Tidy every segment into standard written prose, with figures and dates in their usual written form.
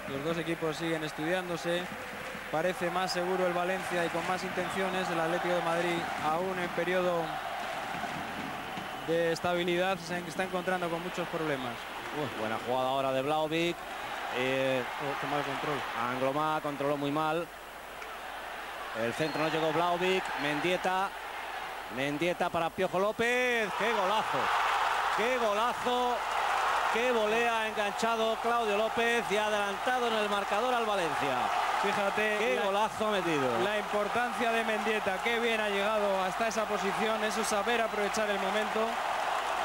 Los dos equipos siguen estudiándose. Parece más seguro el Valencia y con más intenciones. El Atlético de Madrid, aún en periodo de estabilidad, se está encontrando con muchos problemas. Buena jugada ahora de Vlahovic. Qué mal control. Anglomá controló muy mal. El centro no llegó Vlahovic. Mendieta para Piojo López. ¡Qué golazo! ¡Qué golazo! ¡Qué volea ha enganchado Claudio López y ha adelantado en el marcador al Valencia! Fíjate qué golazo ha metido. La importancia de Mendieta, qué bien ha llegado hasta esa posición, eso es saber aprovechar el momento,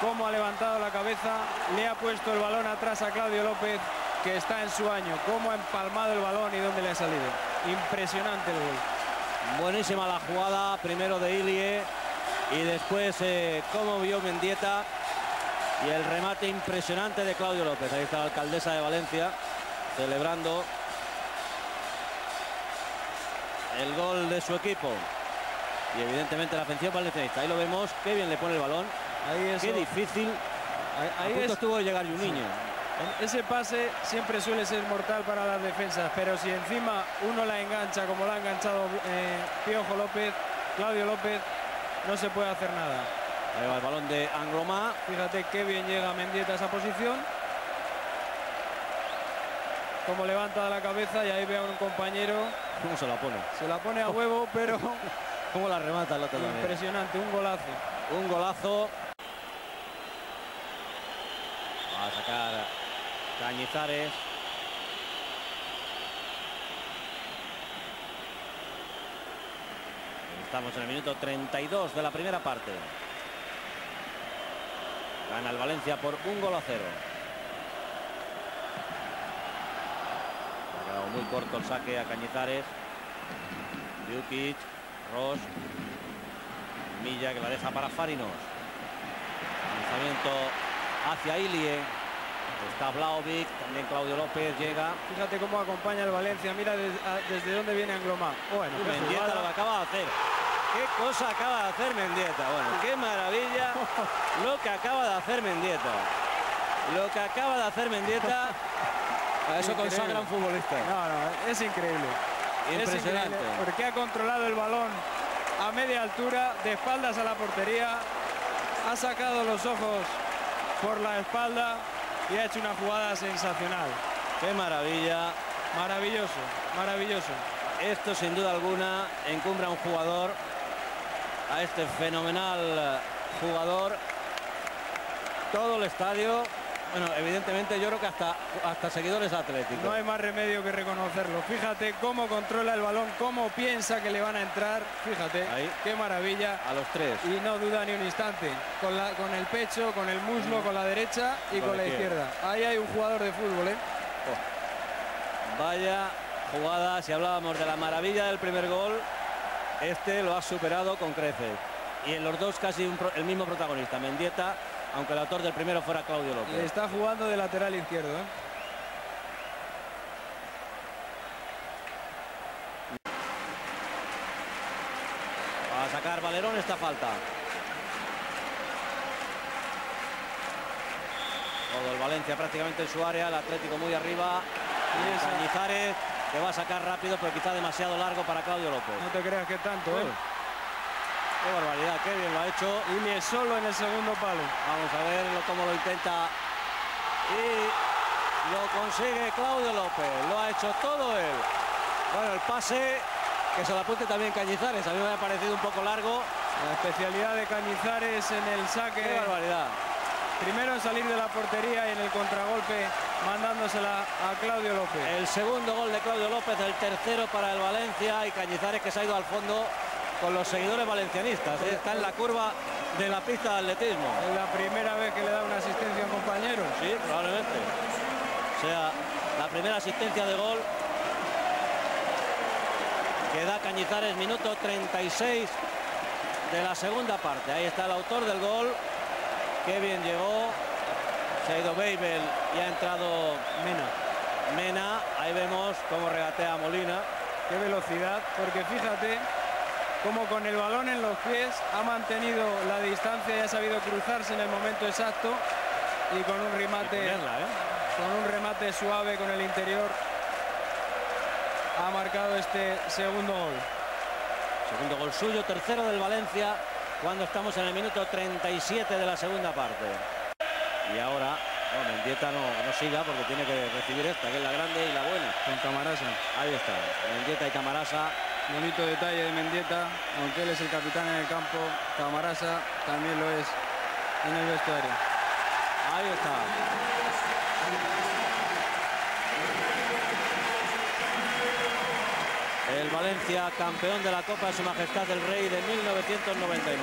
cómo ha levantado la cabeza, le ha puesto el balón atrás a Claudio López, que está en su año, cómo ha empalmado el balón y dónde le ha salido. Impresionante el gol. Buenísima la jugada, primero de Ilie y después cómo vio Mendieta y el remate impresionante de Claudio López. Ahí está la alcaldesa de Valencia celebrando el gol de su equipo y evidentemente la afición valencianista. Ahí lo vemos, qué bien le pone el balón. Ahí eso, qué difícil. Ahí a punto estuvo de llegar Juninho. Ese pase siempre suele ser mortal para las defensas, pero si encima uno la engancha como la ha enganchado Piojo López, Claudio López, no se puede hacer nada. Ahí va el balón de Anglomá. Fíjate qué bien llega Mendieta a esa posición. Como levanta la cabeza y ahí ve a un compañero. ¿Cómo se la pone? Se la pone a huevo, pero cómo la remata el otro también. Impresionante, un golazo. Un golazo. Va a sacar Cañizares. Estamos en el minuto 32 de la primera parte. Gana el Valencia por 1-0. Ha quedado muy corto el saque a Cañizares. Djukic, Ross, Milla que la deja para Farinos. Lanzamiento hacia Ilie. Está Vlahovic, también Claudio López llega. Fíjate cómo acompaña el Valencia. Mira desde dónde viene Anglomá. Bueno, Mendieta lo que acaba de hacer. Qué cosa acaba de hacer Mendieta. Bueno, qué maravilla lo que acaba de hacer Mendieta. Lo que acaba de hacer Mendieta. A eso consagra un futbolista. No, es increíble. Impresionante. Es increíble porque ha controlado el balón a media altura, de espaldas a la portería. Ha sacado los ojos por la espalda y ha hecho una jugada sensacional. Qué maravilla. Maravilloso, maravilloso. Esto sin duda alguna encumbra a un jugador, a este fenomenal jugador. Todo el estadio, bueno, evidentemente yo creo que hasta seguidores atléticos. No hay más remedio que reconocerlo. Fíjate cómo controla el balón, cómo piensa que le van a entrar. Fíjate, ahí, qué maravilla. A los tres. Y no duda ni un instante. Con el pecho, con el muslo, con la derecha y con la izquierda. Ahí hay un jugador de fútbol, ¿eh? Oh. Vaya jugada, si hablábamos de la maravilla del primer gol, este lo ha superado con creces. Y en los dos casi el mismo protagonista, Mendieta, aunque el autor del primero fuera Claudio López. Y está jugando de lateral izquierdo, ¿eh? Va a sacar Valerón esta falta. Todo el Valencia prácticamente en su área, el Atlético muy arriba. Y Cañizares, que va a sacar rápido, pero quizá demasiado largo para Claudio López. No te creas que tanto, ¿eh? Qué barbaridad, qué bien lo ha hecho. Y ni solo en el segundo palo. Vamos a ver cómo lo intenta. Y lo consigue Claudio López. Lo ha hecho todo él. Bueno, el pase, que se lo apunte también Cañizares. A mí me ha parecido un poco largo. La especialidad de Cañizares en el saque. Qué barbaridad. Primero en salir de la portería y en el contragolpe mandándosela a Claudio López. El segundo gol de Claudio López, el tercero para el Valencia, y Cañizares que se ha ido al fondo con los seguidores valencianistas. Está en la curva de la pista de atletismo. Es la primera vez que le da una asistencia a un compañero. Sí, probablemente. O sea, la primera asistencia de gol que da Cañizares, minuto 36 de la segunda parte. Ahí está el autor del gol. Qué bien llegó. Se ha ido Babel y ha entrado Mena. Ahí vemos cómo regatea Molina. Qué velocidad, porque fíjate cómo con el balón en los pies ha mantenido la distancia y ha sabido cruzarse en el momento exacto y con un remate, con un remate suave con el interior ha marcado este segundo gol. Segundo gol suyo, tercero del Valencia, cuando estamos en el minuto 37 de la segunda parte. Y ahora, no, Mendieta no siga porque tiene que recibir esta, que es la grande y la buena. Con Camarasa. Ahí está, Mendieta y Camarasa. Bonito detalle de Mendieta, aunque él es el capitán en el campo, Camarasa también lo es en el vestuario. Ahí está. El Valencia, campeón de la Copa de Su Majestad el Rey de 1999.